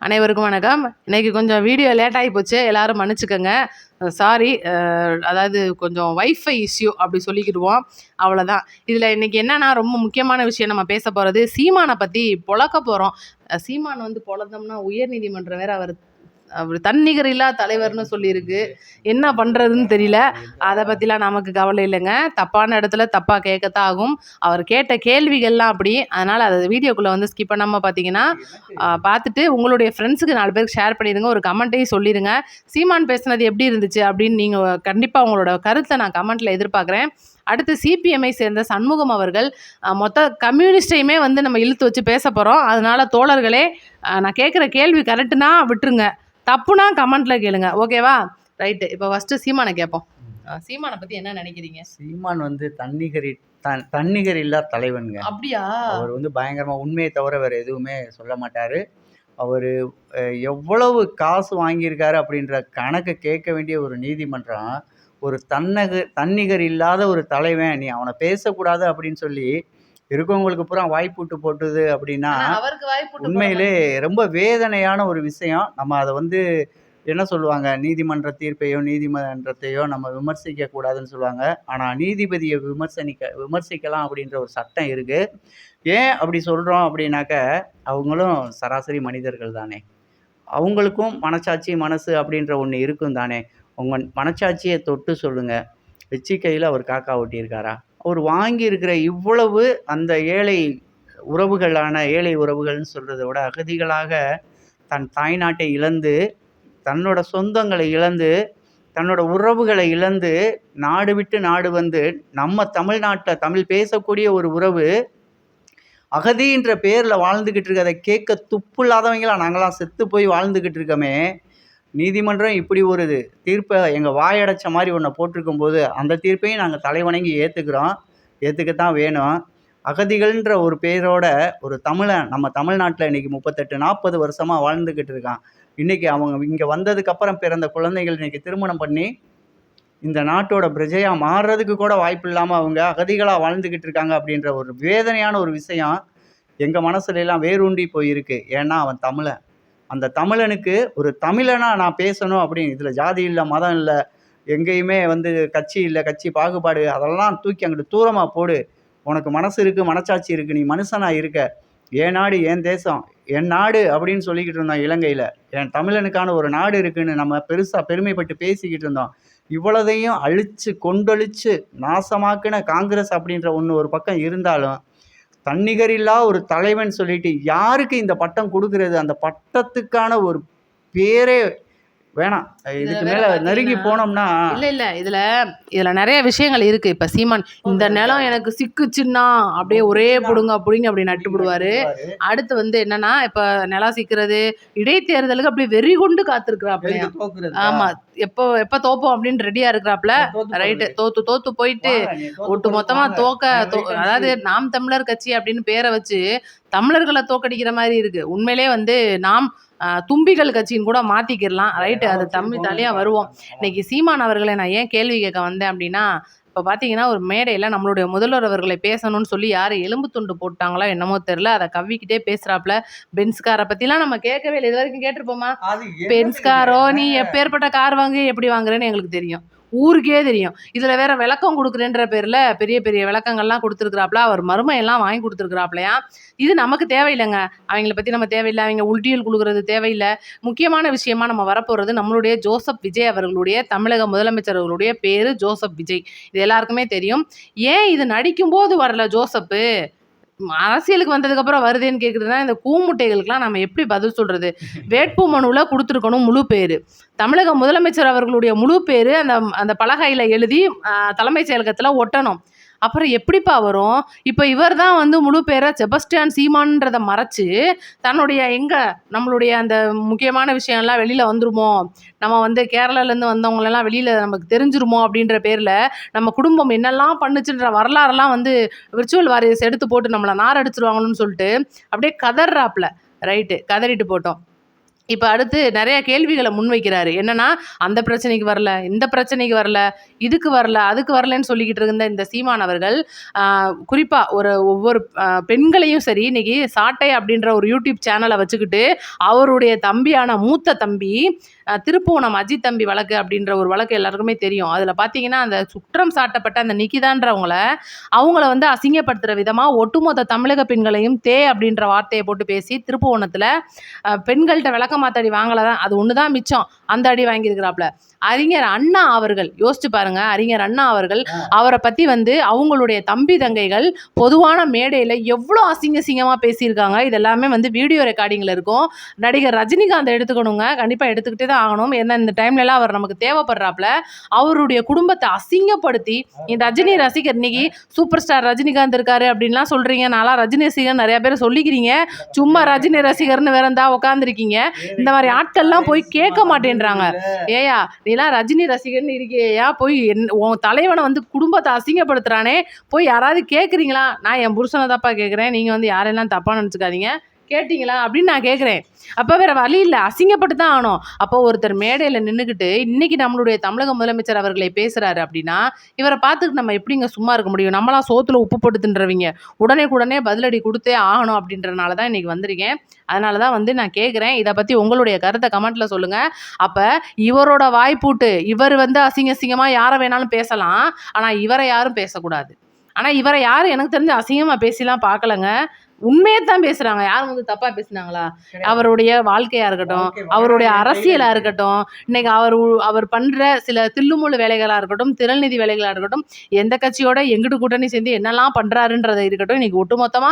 அனைவருக்கும் வணக்கம். இன்னைக்கு கொஞ்சம் வீடியோ லேட் ஆகி போச்சு, எல்லாரும் மன்னிச்சுக்கோங்க. சாரி. அதாவது கொஞ்சம் வைஃபை இஷ்யூ அப்படி சொல்லிக்கிடுவோம், அவ்வளோதான். இதில் இன்னைக்கு என்னன்னா ரொம்ப முக்கியமான விஷயம் நம்ம பேச போகிறது, சீமானை பற்றி பொழக்க போகிறோம். சீமான் வந்து பொழந்தோம்னா உயர்நீதிமன்றம் வேற அவர் அவர் தன்னிகர் இல்லா தலைவர்னு சொல்லியிருக்கு. என்ன பண்ணுறதுன்னு தெரியல. அதை பற்றிலாம் நமக்கு கவலை இல்லைங்க. தப்பான இடத்துல தப்பாக கேட்கத்தான் ஆகும். அவர் கேட்ட கேள்விகள்லாம் அப்படி. அதனால் அதை வீடியோக்குள்ளே வந்து ஸ்கிப் பண்ணாமல் பார்த்தீங்கன்னா பார்த்துட்டு உங்களுடைய ஃப்ரெண்ட்ஸுக்கு 4 பேருக்கு ஷேர் பண்ணிடுங்க. ஒரு கமெண்ட்டையும் சொல்லிடுங்க. சீமான் பேசுனது எப்படி இருந்துச்சு அப்படின்னு நீங்கள் கண்டிப்பாக உங்களோட கருத்தை நான் கமெண்ட்டில் எதிர்பார்க்குறேன். அடுத்து சிபிஎம்ஐ சேர்ந்த சண்முகம் அவர்கள் மொத்த கம்யூனிஸ்டையுமே வந்து நம்ம இழுத்து வச்சு பேச போகிறோம். அதனால தோழர்களே, நான் கேட்குற கேள்வி கரெக்டுனா விட்டுருங்க, தப்புனா கமெண்ட்டில் கேளுங்க, ஓகேவா? ரைட்டு. இப்போ ஃபஸ்ட்டு சீமானை கேட்போம். சீமானை பற்றி என்ன நினைக்கிறீங்க? சீமான் வந்து தன்னிகர் இல்லா தலைவனுங்க. அப்படியா? அவர் வந்து பயங்கரமாக உண்மையை தவிர வேறு எதுவுமே சொல்ல மாட்டார். அவர் எவ்வளவு காசு வாங்கியிருக்காரு அப்படின்ற கணக்கை கேட்க வேண்டிய ஒரு நீதிமன்றம், ஒரு தன்னிகர் இல்லாத ஒரு தலைவன், நீ அவனை பேசக்கூடாது அப்படின்னு சொல்லி இருக்கவங்களுக்கு பூரா வாய்ப்புட்டு போட்டுது அப்படின்னா உண்மையிலே ரொம்ப வேதனையான ஒரு விஷயம். நம்ம அதை வந்து என்ன சொல்லுவாங்க, நீதிமன்ற தீர்ப்பையோ நீதிமன்றத்தையோ நம்ம விமர்சிக்க கூடாதுன்னு சொல்லுவாங்க. ஆனால் நீதிபதியை விமர்சிக்கலாம் அப்படின்ற ஒரு சட்டம் இருக்குது. ஏன் அப்படி சொல்கிறோம் அப்படின்னாக்க, அவங்களும் சராசரி மனிதர்கள் தானே. அவங்களுக்கும் மனசாட்சி மனசு அப்படின்ற ஒன்று இருக்கும் தானே. உங்கள் மனசாட்சியை தொட்டு சொல்லுங்கள், வெச்சி கையில் அவர் காக்கா ஒட்டியிருக்காரா? அவர் வாங்கியிருக்கிற இவ்வளவு அந்த ஏழை உறவுகள்னு சொல்கிறத விட அகதிகளாக தன் தாய்நாட்டை இழந்து, தன்னோட சொந்தங்களை இழந்து, தன்னோட உறவுகளை இழந்து, நாடு விட்டு நாடு வந்து நம்ம தமிழ்நாட்டில் தமிழ் பேசக்கூடிய ஒரு உறவு அகதின்ற பேரில் வாழ்ந்துக்கிட்டு இருக்க, அதை கேட்க துப்பு இல்லாதவங்களாம் நாங்களாம் செத்து போய் வாழ்ந்துக்கிட்டு இருக்கோமே. நீதிமன்றம் இப்படி ஒரு தீர்ப்பை எங்கள் வாயடைச்ச மாதிரி ஒன்றை போட்டிருக்கும் போது அந்த தீர்ப்பையும் நாங்கள் தலைவணங்கி ஏற்றுக்கிறோம், ஏற்றுக்கத்தான் வேணும். அகதிகள்ன்ற ஒரு பேரோட ஒரு தமிழன் நம்ம தமிழ்நாட்டில் இன்றைக்கி 38-40 வருஷமாக வாழ்ந்துக்கிட்டு இருக்கான். இன்றைக்கி அவங்க இங்கே வந்ததுக்கப்புறம் பிறந்த குழந்தைகள் இன்றைக்கி திருமணம் பண்ணி இந்த நாட்டோட பிரஜையாக மாறுறதுக்கு கூட வாய்ப்பு இல்லாமல் அவங்க அகதிகளாக வாழ்ந்துக்கிட்டு இருக்காங்க அப்படின்ற ஒரு வேதனையான ஒரு விஷயம் எங்கள் மனசுலாம் வேரூண்டி போயிருக்கு. ஏன்னா அவன் தமிழன். அந்த தமிழனுக்கு ஒரு தமிழனாக நான் பேசணும் அப்படின்னு, இதில் ஜாதி இல்லை, மதம் இல்லை, எங்கேயுமே வந்து கட்சி இல்லை, கட்சி பாகுபாடு அதெல்லாம் தூக்கி அங்கிட்டு தூரமாக போடு. உனக்கு மனசு இருக்குது, மனச்சாட்சி இருக்குது, நீ மனுஷனாக இருக்க, என் நாடு என் தேசம் என் நாடு அப்படின்னு சொல்லிக்கிட்டு இருந்தோம். இலங்கையில் என் தமிழனுக்கான ஒரு நாடு இருக்குன்னு நம்ம பெருசாக பெருமைப்பட்டு பேசிக்கிட்டு இருந்தோம். இவ்வளதையும் கொண்டொழிச்சு நாசமாக்குன காங்கிரஸ் அப்படின்ற ஒன்று ஒரு பக்கம் இருந்தாலும், தன்னிகரில்லா ஒரு தலைவன் சொல்லிட்டு யாருக்கு இந்த பட்டம் கொடுக்கறது? அந்த பட்டத்துக்கான ஒரு பேரே வேணாம். இதுக்கு மேல நெருங்கி போனோம்னா இல்ல இதுல நிறைய விஷயங்கள் இருக்கு. இப்ப சீமான் இந்த நிலம் எனக்கு சிக்குச்சுன்னா அப்படியே ஒரே புடுங்க அப்படிங்க அப்படி நட்டுப்படுவாரு. அடுத்து வந்து என்னன்னா, இப்ப நிலம் சிக்கிறது, இடைத்தேர்தலுக்கு அப்படி வெறி கொண்டு காத்திருக்கிறாப்லையா. ஆமா, எப்ப தோப்போம் அப்படின்னு ரெடியா இருக்கிறாப்ல. ரைட்டு. தோத்து போயிட்டு ஒட்டு மொத்தமா அதாவது நாம் தமிழர் கட்சி அப்படின்னு பேரை வச்சு தமிழர்களை தோக்கடிக்கிற மாதிரி இருக்கு. உண்மையிலே வந்து நாம் தும்பிகள் கட்சின்னு கூட மாற்றிக்கிடலாம். ரைட்டு. அது தனியாக வருவோம். இன்னைக்கு சீமான் அவர்களை நான் ஏன் கேள்வி கேட்க வந்தேன் அப்படின்னா, இப்போ பார்த்தீங்கன்னா ஒரு மேடையில் நம்மளுடைய முதல்வர் அவர்களை பேசணும்னு சொல்லி யார் எலும்பு துண்டு போட்டாங்களோ என்னமோ தெரில, அதை கவ்விக்கிட்டே பேசுகிறாப்புல. பென்ஸ்காரை பற்றிலாம் நம்ம கேட்கவே இல்லை. இது வரைக்கும் கேட்டிருப்போமா? பென்ஸ்காரோ, நீ எப்பேற்பட்ட கார் வாங்கி எப்படி வாங்குறேன்னு எங்களுக்கு தெரியும், ஊருக்கே தெரியும். இதில் வேற விளக்கம் கொடுக்குறேன்ற பேரில் பெரிய பெரிய விளக்கங்கள்லாம் கொடுத்துருக்குறாப்புல. அவர் மருமையெல்லாம் வாங்கி கொடுத்துருக்குறாப்புலையா. இது நமக்கு தேவையில்லைங்க. அவங்கள பற்றி நம்ம தேவையில்லை, அவங்க உள்டியல் கொடுக்குறது தேவையில்லை. முக்கியமான விஷயமா நம்ம வரப்போகிறது நம்மளுடைய ஜோசப் விஜய் அவர்களுடைய, தமிழக முதலமைச்சர் அவர்களுடைய பேர் ஜோசப் விஜய். இது எல்லாருக்குமே தெரியும். ஏன் இது நடிக்கும்போது வரல ஜோசப்பு, அரசியலுக்கு வந்ததுக்கப்புறம் வருதுன்னு கேட்குறதுனா, இந்த கூமுட்டைகளுக்கெல்லாம் நம்ம எப்படி பதில் சொல்கிறது? வேட்பு மனுவில் கொடுத்துருக்கணும் முழு பேர், தமிழக முதலமைச்சர் அவர்களுடைய முழு பேர் அந்த பலகையில் எழுதி தலைமைச் செயலகத்தில் ஒட்டணும். அப்புறம் எப்படிப்பா வரும்? இப்போ இவர் தான் வந்து முழு பேரை செபஸ்டியான் சீமான்றதை மறைச்சு தன்னுடைய நம்மளுடைய அந்த முக்கியமான விஷயம்லாம் வெளியில் வந்துருமோ, நம்ம வந்து கேரளாலேருந்து வந்தவங்களெல்லாம் வெளியில் நமக்கு தெரிஞ்சிருமோ அப்படின்ற பேரில் நம்ம குடும்பம் என்னெல்லாம் பண்ணுச்சுன்ற வரலாறெல்லாம் வந்து விர்ச்சுவல் வாரியர்ஸ் எடுத்து போட்டு நம்மளை நார் அடிச்சிருவாங்கன்னு சொல்லிட்டு அப்படியே கதறாப்புல. ரைட்டு, கதறிட்டு போட்டோம். இப்ப அடுத்து நெறைய கேள்விகள முன்வைக்கிறாரு. என்னன்னா, அந்த பிரச்சனைக்கு வரல, இந்த பிரச்சனைக்கு வரல, இதுக்கு வரல, அதுக்கு வரலன்னு சொல்லிக்கிட்டு இருந்த இந்த சீமான் அவர்கள், அ குறிப்பா ஒவ்வொரு பெண்களையும் சரி, இன்னைக்கு சாட்டை அப்படின்ற ஒரு யூடியூப் சேனல வச்சுக்கிட்டு, அவருடைய தம்பியான மூத்த தம்பி, திருப்புவனம் அஜித் தம்பி வழக்கு அப்படின்ற ஒரு வழக்கு எல்லாருக்குமே தெரியும். அதுல பார்த்தீங்கன்னா, அந்த குற்றம் சாட்டப்பட்ட அந்த நிக்கிதான்றவங்கள, அவங்கள வந்து அசிங்கப்படுத்துற விதமா ஒட்டுமொத்த தமிழக பெண்களையும் அப்படின்ற வார்த்தைய போட்டு பேசி, திருப்புவனத்துல பெண்கள்ட்ட விளக்கமாத்து அடி வாங்கல தான். அது ஒண்ணு தான் மிச்சம். அந்த அடி வாங்கியிருக்கிறாப்ல. அறிஞர் அண்ணா அவர்கள் யோசிச்சு பாருங்க. அறிஞர் அண்ணா அவர்கள் அவரை பத்தி வந்து அவங்களுடைய தம்பி தங்கைகள் பொதுவான மேடையில எவ்வளோ அசிங்கமா பேசியிருக்காங்க. இது எல்லாமே வந்து வீடியோ ரெக்கார்டிங்ல இருக்கும். நடிகர் ரஜினிகாந்த் எடுத்துக்கணுங்க. கண்டிப்பா எடுத்துக்கிட்டே தான் ஆகணும். ஏன்னா இந்த டைம்ல எல்லாம் அவர் நமக்கு தேவைப்படுறாப்ல. அவருடைய குடும்பத்தை அசிங்கப்படுத்தி இந்த ரஜினி ரசிகர் இன்னைக்கு சூப்பர் ஸ்டார் ரஜினிகாந்த் இருக்காரு அப்படின்லாம் சொல்றீங்க. நான்லாம் ரஜினி ரசிகர் நிறைய பேர் சொல்லிக்கிறீங்க. சும்மா ரஜினி ரசிகர்னு வேற இருந்தா உட்காந்துருக்கீங்க. இந்த மாதிரி ஆட்கள்லாம் போய் கேட்க மாட்டேன்றாங்க. ஏயா நீலாம் ரஜினி ரசிகர்னு இருக்கியா, போய் உன் தலைவனை வந்து குடும்பத்தை அசிங்கப்படுத்துறானே, போய் யாராவது கேட்குறீங்களா? நான் என் புருஷனை தான்ப்பா கேட்குறேன். நீங்கள் வந்து யாரெல்லாம் தப்பாக நினச்சிக்காதீங்க. கேட்டிங்களா அப்படின்னு நான் கேட்குறேன். அப்போ வேற வழி இல்லை, அசிங்கப்பட்டு தான் ஆகணும். அப்போ ஒருத்தர் மேடையில் நின்றுக்கிட்டு இன்னைக்கு நம்மளுடைய தமிழக முதலமைச்சர் அவர்களை பேசுறாரு அப்படின்னா, இவரை பார்த்துட்டு நம்ம எப்படிங்க சும்மா இருக்க முடியும்? நம்மளாம் சோத்துல உப்பு போட்டு தின்றவங்க, உடனே பதிலடி கொடுத்தே ஆகணும் அப்படின்றனால தான் இன்னைக்கு வந்திருக்கேன். அதனால தான் வந்து நான் கேட்குறேன். இதை பற்றி உங்களுடைய கருத்தை கமெண்ட்ல சொல்லுங்க. அப்போ இவரோட வாய்ப்பூட்டு, இவர் வந்து அசிங்கமா யாரை வேணாலும் பேசலாம், ஆனால் இவரை யாரும் பேசக்கூடாது. ஆனால் இவரை யாரும் எனக்கு தெரிஞ்சு அசிங்கமாக பேசிலாம் பார்க்கலங்க. உண்மையை தான் பேசுறாங்க. யாரும் வந்து தப்பா பேசுனாங்களா? அவருடைய வாழ்க்கையா இருக்கட்டும், அவருடைய அரசியலா இருக்கட்டும், இன்னைக்கு அவர் பண்ற சில தில்லுமுள்ளு வேலைகளா இருக்கட்டும், திரள்நிதி வேலைகளா இருக்கட்டும், எந்த கட்சியோட எங்கிட்டு கூட்டணி சேர்ந்து என்னெல்லாம் பண்றாருன்றதை இருக்கட்டும், இன்னைக்கு ஒட்டுமொத்தமா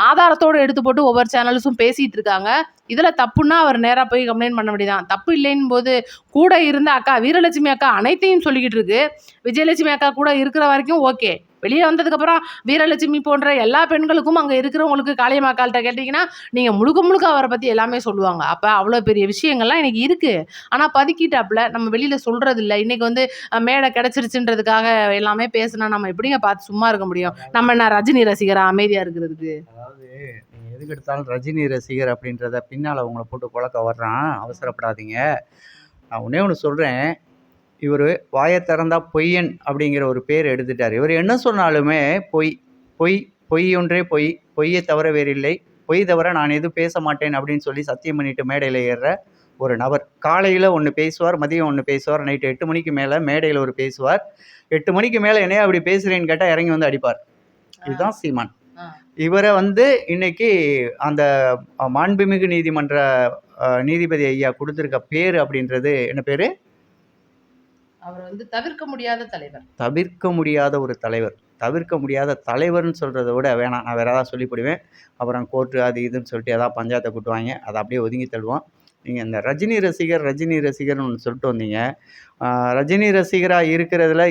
ஆதாரத்தோடு எடுத்து போட்டு ஒவ்வொரு சேனல்ஸும் பேசிட்டு இருக்காங்க. இதுல தப்புன்னா அவர் நேரா போய் கம்ப்ளைண்ட் பண்ண வேண்டியதான். தப்பு இல்லைன்னு போது கூட இருந்த அக்கா வீரலட்சுமி அக்கா அனைத்தையும் சொல்லிக்கிட்டு இருக்கு. விஜயலட்சுமி அக்கா கூட இருக்கிற வரைக்கும் ஓகே. வெளியே வந்ததுக்கப்புறம் வீரலட்சுமி போன்ற எல்லா பெண்களுக்கும் அங்கே இருக்கிறவங்களுக்கு காளியம்மாக்கால்கிட்ட கேட்டிங்கன்னா நீங்கள் முழுக்க அவரை பற்றி எல்லாமே சொல்லுவாங்க. அப்போ அவ்வளோ பெரிய விஷயங்கள்லாம் எனக்கு இருக்குது. ஆனால் பதுக்கிட்டாப்புல நம்ம வெளியில் சொல்கிறது இல்லை. இன்றைக்கி வந்து மேடை கிடச்சிருச்சுன்றதுக்காக எல்லாமே பேசுனா நம்ம எப்படிங்க பார்த்து சும்மா இருக்க முடியும்? நம்ம என்ன ரஜினி ரசிகரா அமைதியாக இருக்கிறதுக்கு? அதாவது நீங்கள் எதுக்கு எடுத்தாலும் ரஜினி ரசிகர் அப்படின்றத பின்னால் உங்களை போட்டு குழக்க வர்றான். அவசரப்படாதீங்க. நான் ஒன்றே ஒன்று சொல்கிறேன். இவர் வாயை திறந்தா பொய்யன் அப்படிங்கிற ஒரு பேர் எடுத்துட்டார். இவர் என்ன சொன்னாலுமே பொய் பொய் பொய் ஒன்றே பொய், பொய்யை தவிர வேறில்லை, பொய் தவிர நான் எதுவும் பேச மாட்டேன் அப்படின்னு சொல்லி சத்தியம் பண்ணிட்டு மேடையில் ஏறுற ஒரு நபர். காலையில் ஒன்று பேசுவார், மதியம் ஒன்று பேசுவார், நைட்டு 8 மணிக்கு மேலே மேடையில் ஒரு பேசுவார். 8 மணிக்கு மேலே என்னையா அப்படி பேசுகிறேன்னு கேட்டால் இறங்கி வந்து அடிப்பார். இதுதான் சீமான். இவரை வந்து இன்னைக்கு அந்த மாண்புமிகு நீதிமன்ற நீதிபதி ஐயா கொடுத்துருக்க பேர் அப்படின்றது என்ன பேர்? அவர் வந்து தவிர்க்க முடியாத தலைவர். தவிர்க்க முடியாத ஒரு தலைவர். தவிர்க்க முடியாத தலைவர்னு சொல்கிறத விட வேணாம், நான் வேறு ஏதாவது சொல்லிவிடுவேன். அப்புறம் கோர்ட்டு அது இதுன்னு சொல்லிட்டு ஏதாவது பஞ்சாயத்தை கூட்டுவாங்க. அதை அப்படியே ஒதுங்கி தள்ளுவோம். நீங்கள் இந்த ரஜினி ரசிகர்னு ஒன்று சொல்லிட்டு வந்தீங்க. ரஜினி ரசிகராக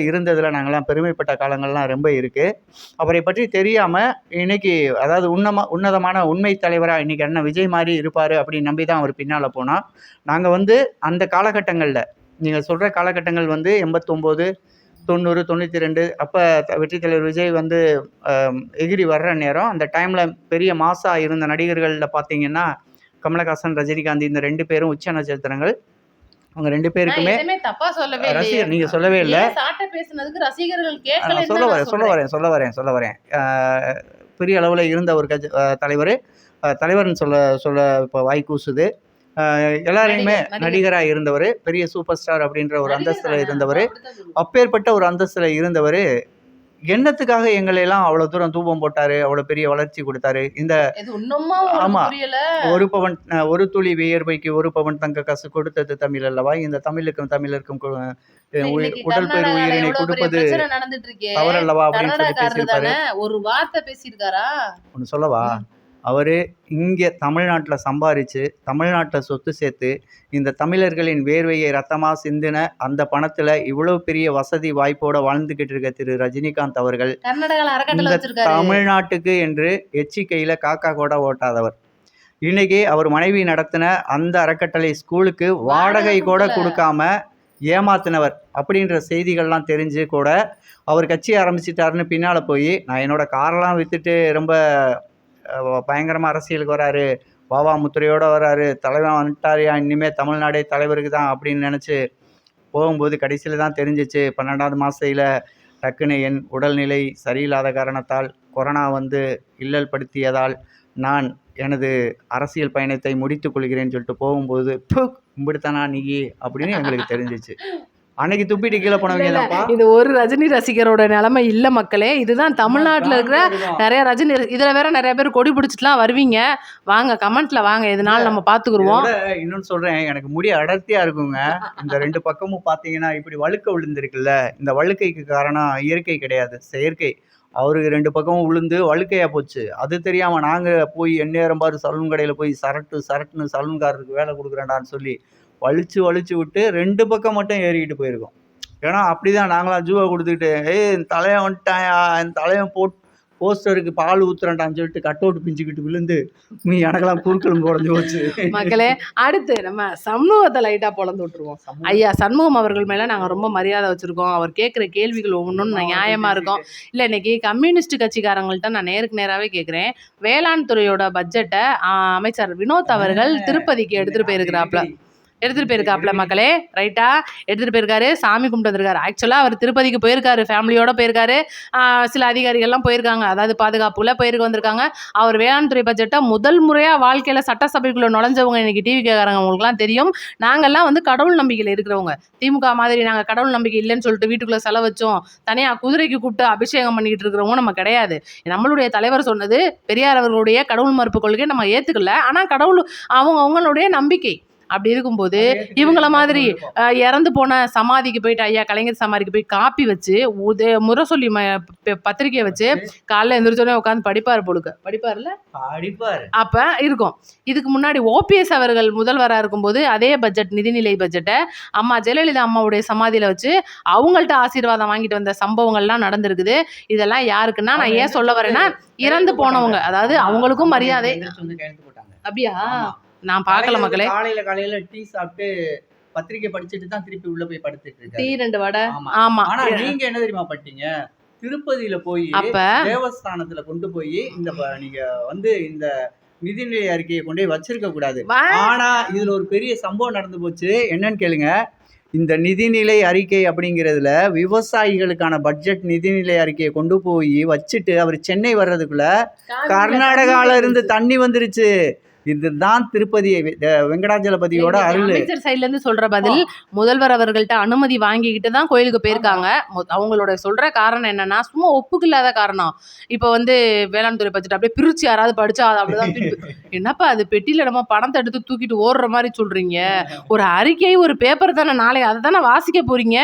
இருந்ததில் நாங்கள்லாம் பெருமைப்பட்ட காலங்கள்லாம் ரொம்ப இருக்குது. அவரை பற்றி தெரியாமல் இன்னைக்கு அதாவது உன்னதமான உண்மை தலைவராக இன்றைக்கி அண்ணன் விஜய் மாதிரி இருப்பார் அப்படின்னு நம்பி தான் அவர் பின்னால் போனால். நாங்கள் வந்து அந்த காலகட்டங்களில் நீங்கள் சொல்கிற காலகட்டங்கள் வந்து 89, 90, 92 அப்போ வெற்றி தலைவர் விஜய் வந்து எகிரி வர்ற நேரம். அந்த டைமில் பெரிய மாசா இருந்த நடிகர்களில் பார்த்தீங்கன்னா கமலஹாசன், ரஜினிகாந்த் இந்த 2 பேரும் உச்ச நட்சத்திரங்கள். அவங்க 2 பேருக்குமே ரசிகர். நீங்கள் சொல்லவே இல்லை. சொல்ல வரேன். பெரிய அளவில் இருந்த ஒரு தலைவர்னு சொல்ல இப்போ வாய் கூசுது. எல்லாரையுமே நடிகராக இருந்தவர், பெரிய சூப்பர் ஸ்டார் அப்படின்ற ஒரு அந்தஸ்தில் இருந்தவர். அப்பேற்பட்ட ஒரு அந்தஸ்தில் இருந்தவர் என்னத்துக்காக எங்களையெல்லாம் அவ்வளோ தூரம் தூபம் போட்டார், அவ்வளோ பெரிய வளர்ச்சி கொடுத்தாரு? இந்த ஆமாம், ஒரு துளி வியர்வைக்கு 1 பவன் தங்க காசு கொடுத்தது தமிழ் அல்லவா? இந்த தமிழுக்கும் உடல் பெரு உயிரினை கொடுப்பது தவறல்லவா அப்படின்னு சொல்லி பேசியிருப்பாரு. ஒரு வார்த்தை பேசியிருக்காரா? ஒன்று சொல்லவா? அவர் இங்கே தமிழ்நாட்டில் சம்பாரித்து தமிழ்நாட்டில் சொத்து சேர்த்து இந்த தமிழர்களின் வேர்வையை ரத்தமாக சிந்தின அந்த பணத்தில் இவ்வளோ பெரிய வசதி வாய்ப்போடு வாழ்ந்துக்கிட்டு இருக்க திரு ரஜினிகாந்த் அவர்கள் இந்த தமிழ்நாட்டுக்கு என்று எச்சிக்கையில் காக்கா கூட ஓட்டாதவர். இன்னைக்கு அவர் மனைவி நடத்தின அந்த அறக்கட்டளை ஸ்கூலுக்கு வாடகை கூட கொடுக்காம ஏமாத்தினவர் அப்படின்ற செய்திகள்லாம் தெரிஞ்சு கூட அவர் கட்சி ஆரம்பிச்சிட்டாருன்னு பின்னால் போய் நான் என்னோடய காரெல்லாம் விற்றுட்டு ரொம்ப பயங்கரமாக அரசியலுக்கு வராரு, வாவா முத்திரையோடு வராரு, தலைவன் வந்துட்டாரியா, இனிமேல் தமிழ்நாடே தலைவருக்கு தான் அப்படின்னு நினச்சி போகும்போது கடைசியில் தான் தெரிஞ்சிச்சு 12வது மாதத்தில் டக்குன்னு என் உடல்நிலை சரியில்லாத காரணத்தால் கொரோனா வந்து இல்லல் படுத்தியதால் நான் எனது அரசியல் பயணத்தை முடித்துக் கொள்கிறேன்னு சொல்லிட்டு போகும்போது கும்பிடுத்தானா நீ அப்படின்னு எங்களுக்கு தெரிஞ்சிச்சு. அன்னைக்கு துப்பிட்டு கீழே போனவங்க தான்ப்பா. இது ஒரு ரஜினி ரசிகரோட நிலைமை இல்ல மக்களே. இதுதான் தமிழ்நாட்டுல இருக்கிற நிறைய ரஜினி இதுல வேற நிறைய பேர் கொடி பிடிச்சிட்டுலாம் வருவீங்க. வாங்க கமெண்ட்ல வாங்க, எதுனாலும் நம்ம பாத்துக்குருவோம். இன்னொன்னு சொல்றேன், எனக்கு முடி அடர்த்தியா இருக்குங்க. இந்த 2 பக்கமும் பாத்தீங்கன்னா இப்படி வழுக்க விழுந்திருக்குல்ல, இந்த வழுக்கைக்கு காரணம் இயற்கை கிடையாது, செயற்கை. அவருக்கு 2 பக்கமும் விழுந்து வழுக்கையா போச்சு. அது தெரியாம நாங்க போய் எந்நேரம் பாரு சலூன் கடையில போய் சரட்டுன்னு சலூன்காரருக்கு வேலை கொடுக்குறேன்டான்னு சொல்லி வலிச்சு விட்டு 2 பக்கம் மட்டும் ஏறிக்கிட்டு போயிருக்கோம். ஏன்னா அப்படிதான் நாங்களாம் ஜூவை கொடுத்துக்கிட்டு என் தலைவன் வந்துட்டாயா, என் தலைவன் போஸ்டருக்கு பால் ஊத்துறேன்டான்னு சொல்லிட்டு கட் அவுட் பிஞ்சுக்கிட்டு விழுந்து நீ எனக்கெல்லாம் குறுக்களும் குறைஞ்சு போச்சு. மக்களே, அடுத்து நம்ம சமூகத்தை லைட்டா பொழந்து விட்டுருவோம். ஐயா சண்முகம் அவர்கள் மேல நாங்க ரொம்ப மரியாதை வச்சிருக்கோம். அவர் கேட்குற கேள்விகள் ஒவ்வொன்றும் நியாயமா இருக்கும். இல்ல இன்னைக்கு கம்யூனிஸ்ட் கட்சிக்காரங்கள்ட்ட நான் நேருக்கு நேராவே கேட்கிறேன். வேளாண் துறையோட பட்ஜெட்டை அமைச்சர் வினோத் அவர்கள் திருப்பதிக்கு எடுத்துட்டு போயிருக்காப்ல மக்களே. ரைட்டா எடுத்துட்டு போயிருக்காரு, சாமி கும்பிட்டு வந்திருக்காரு. ஆக்சுவலா அவர் திருப்பதிக்கு போயிருக்காரு, ஃபேமிலியோட போயிருக்காரு. சில அதிகாரிகள்லாம் போயிருக்காங்க, அதாவது பாதுகாப்புல வந்திருக்காங்க. அவர் வேளாண் துறை பட்ஜெட்டை முதல் முறையா வாழ்க்கையில சட்டசபைக்குள்ள நுழைஞ்சவங்க. இன்னைக்கு டிவி கேட்கறாங்க, உங்களுக்குலாம் தெரியும். நாங்கெல்லாம் வந்து கடவுள் நம்பிக்கையில் இருக்கிறவங்க. திமுக மாதிரி நாங்க கடவுள் நம்பிக்கை இல்லைன்னு சொல்லிட்டு வீட்டுக்குள்ள செலவு வச்சோம், தனியா குதிரைக்கு கூப்பிட்டு அபிஷேகம் பண்ணிக்கிட்டு இருக்கிறவங்க நம்ம கிடையாது. நம்மளுடைய தலைவர் சொன்னது பெரியார் அவர்களுடைய கடவுள் மறுப்பு கொள்கை நம்ம ஏத்துக்கல. ஆனா கடவுள் அவங்களுடைய நம்பிக்கை. அப்படி இருக்கும்போது இவங்கள மாதிரி இறந்து போன சமாதிக்கு போயிட்டு, ஐயா கலைஞர் சமாதிக்கு போய் காப்பி வச்சு முறை சொல்லி பத்திரிக்கையை வச்சு காலைல எந்திரிச்சோடனே உட்காந்து படிப்பாருல அப்ப இருக்கும். இதுக்கு முன்னாடி ஓபிஎஸ் அவர்கள் முதல்வராக இருக்கும்போது அதே பட்ஜெட், நிதிநிலை பட்ஜெட்டை அம்மா ஜெயலலிதா அம்மாவுடைய சமாதியில வச்சு அவங்கள்ட்ட ஆசீர்வாதம் வாங்கிட்டு வந்த சம்பவங்கள்லாம் நடந்திருக்குது. இதெல்லாம் யாருக்குன்னா, நான் ஏன் சொல்ல வரேன்னா, இறந்து போனவங்க, அதாவது அவங்களுக்கும் மரியாதை. அப்படியா? நான் பார்க்கல மக்களே. காலையில டீ சாப்பிட்டு பத்திரிக்கை படிச்சுட்டு தான் திருப்பி உள்ள போய் படுத்துட்டு இருக்காரு. டீ 2 வடை. ஆமா. ஆனா நீங்க என்ன தெரியுமா பட்டீங்க? திருப்பதியில போய் தேவஸ்தானத்துல கொண்டு போய் இந்த நீங்க வந்து இந்த நிதிநிலை அறிக்கையை கொண்டு போய் வச்சிருக்க கூடாது. ஆனா இதுல ஒரு பெரிய சம்பவம் நடந்து போச்சு. என்னன்னு கேளுங்க. இந்த நிதிநிலை அறிக்கை அப்படிங்கிறதுல விவசாயிகளுக்கான பட்ஜெட் நிதிநிலை அறிக்கையை கொண்டு போய் வச்சுட்டு அவர் சென்னை வர்றதுக்குள்ள கர்நாடகால இருந்து தண்ணி வந்துருச்சு. இதுதான் திருப்பதி வெங்கடாஜலபதியோட அருள். அமைச்சர் சைட்ல இருந்து சொல்ற பதில், முதல்வர் அவர்கள்ட்ட அனுமதி வாங்கிக்கிட்டு தான் கோயிலுக்கு போயிருக்காங்க. அவங்களோட சொல்ற காரணம் என்னன்னா, சும்மா ஒப்புக்கு இல்லாத காரணம். இப்ப வந்து வேளாண் துறை பட்ஜெட் அப்படியே பிரிச்சு யாராவது படிச்சா அப்படிதான் என்னப்பா அது பெட்டியில நம்ம பணத்தை எடுத்து தூக்கிட்டு ஓடுற மாதிரி சொல்றீங்க? ஒரு அறிக்கை, ஒரு பேப்பர் தானே, நாளைக்கு அதை தானே வாசிக்க போறீங்க.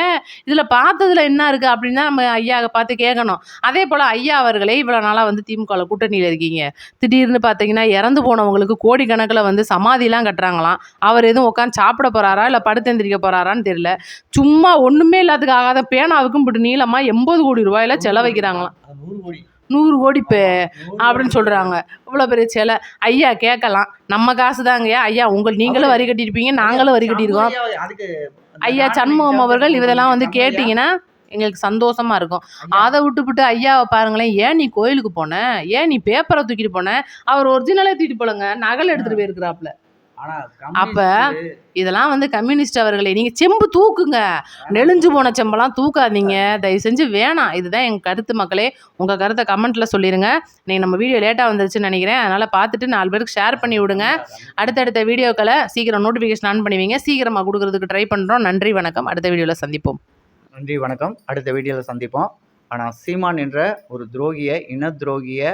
இதுல பார்த்ததுல என்ன இருக்கு அப்படின்னு தான் நம்ம ஐயா பார்த்து கேட்கணும். அதே போல ஐயா அவர்களே இவ்வளவு நாளா வந்து திமுக கூட்டணியில இருக்கீங்க. திடீர்னு பாத்தீங்கன்னா இறந்து போனவங்களுக்கு கோடிக்கணக்கில் வந்து சமாதிலாம் கட்டுறாங்களாம். அவர் எதுவும் உட்காந்து சாப்பிட போறாரா இல்லை படுத்தெந்திரிக்க போறாரான்னு தெரியல. சும்மா ஒண்ணுமே இல்லாததுக்கு ஆகாத பேனாவுக்கும் இப்படி நீளமா 80 கோடி ரூபாயில செலவைக்கிறாங்களாம். 100 கோடி அப்படின்னு சொல்றாங்க. இவ்வளவு பெரிய செல. ஐயா கேட்கலாம், நம்ம காசு தாங்க ஐயா, நீங்களும் வரி கட்டியிருப்பீங்க, நாங்களும் வரி கட்டியிருக்கோம். ஐயா சண்முகம் அவர்கள் இதெல்லாம் வந்து கேட்டீங்கன்னா எங்களுக்கு சந்தோஷமா இருக்கும். அதை விட்டுவிட்டு ஐயாவை பாருங்களேன், ஏன் நீ கோயிலுக்கு போன, ஏன் நீ பேப்பரை தூக்கிட்டு போன, அவர் ஒரிஜினலே தூக்கிட்டு போலங்க, நகல் எடுத்துட்டு போயிருக்கிறாப்ல. அப்ப இதெல்லாம் வந்து கம்யூனிஸ்ட் அவர்களே, நீங்க செம்பு தூக்குங்க, நெளிஞ்சு போன செம்பெல்லாம் தூக்காதீங்க தயவு செஞ்சு, வேணாம். இதுதான் எங்க கருத்து மக்களே. உங்க கருத்தை கமெண்ட்ல சொல்லிருங்க. நீங்க நம்ம வீடியோ லேட்டா வந்துருச்சுன்னு நினைக்கிறேன், அதனால பார்த்துட்டு 4 பேருக்கு ஷேர் பண்ணி விடுங்க. அடுத்தடுத்த வீடியோக்களை சீக்கிரம் நோட்டிஃபிகேஷன் ஆன் பண்ணுவீங்க, சீக்கிரமா கொடுக்கறதுக்கு ட்ரை பண்றோம். நன்றி வணக்கம். அடுத்த வீடியோல சந்திப்போம். நன்றி வணக்கம். அடுத்த வீடியோவில் சந்திப்போம். ஆனால் சீமான் என்ற ஒரு துரோகியை, இன துரோகியை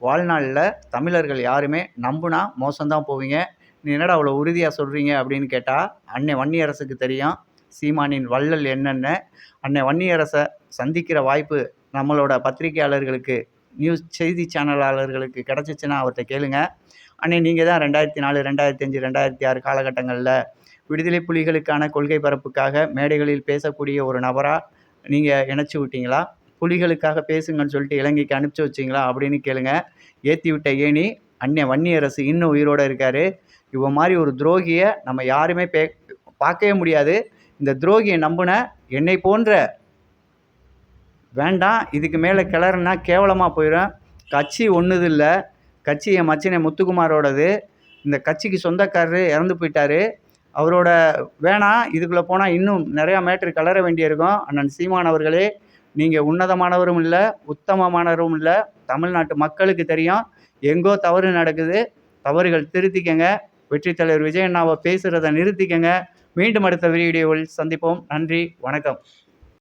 வாழ்நாளில் தமிழர்கள் யாருமே நம்புனா மோசம்தான் போவீங்க. நீ என்னடா அவ்வளோ உறுதியாக சொல்கிறீங்க அப்படின்னு கேட்டால், அன்னை வன்னியரசுக்கு தெரியும் சீமானின் வள்ளல் என்னென்ன. அன்னை வன்னியரசை சந்திக்கிற வாய்ப்பு நம்மளோட பத்திரிகையாளர்களுக்கு, நியூஸ் செய்தி சேனலாளர்களுக்கு கிடச்சிச்சின்னா அவர்கிட்ட கேளுங்க. அன்னை நீங்கள் தான் 2004, 2005, 2006 காலகட்டங்களில் விடுதலை புலிகளுக்கான கொள்கை பரப்புக்காக மேடைகளில் பேசக்கூடிய ஒரு நபராக நீங்கள் இணைச்சி விட்டீங்களா? புலிகளுக்காக பேசுங்கன்னு சொல்லிட்டு இலங்கைக்கு அனுப்பிச்சி வச்சிங்களா அப்படின்னு கேளுங்க. ஏற்றி விட்ட ஏணி அன்னை வன்னியரசு இன்னும் உயிரோடு இருக்கார். இவன் மாதிரி ஒரு துரோகியை நம்ம யாருமே பார்க்கவே முடியாது. இந்த துரோகியை நம்பின என்னை போன்ற வேண்டாம், இதுக்கு மேலே கிளறுனா கேவலமாக போயிடும். கட்சி ஒன்றுது இல்லை, கட்சி என் மச்சினை முத்துக்குமாரோடது. இந்த கட்சிக்கு சொந்தக்காரரு இறந்து போயிட்டாரு. அவரோட வேணாம் இதுக்குள்ளே போனால் இன்னும் நிறையா மேட்ரு கலர வேண்டியிருக்கும். அண்ணன் சீமான் அவர்களே, நீங்கள் உன்னதமானவரும் இல்லை, உத்தமமானவரும் இல்லை. தமிழ்நாட்டு மக்களுக்கு தெரியும் எங்கோ தவறு நடக்குது. தவறுகள் திருத்திக்கங்க. வெற்றி தலைவர் விஜய் அண்ணாவை பேசுகிறத நிறுத்திக்கங்க. மீண்டும் அடுத்த வீடியோவில் சந்திப்போம். நன்றி, வணக்கம்.